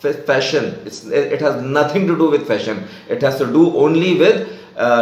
fashion. It has nothing to do with fashion. It has to do only with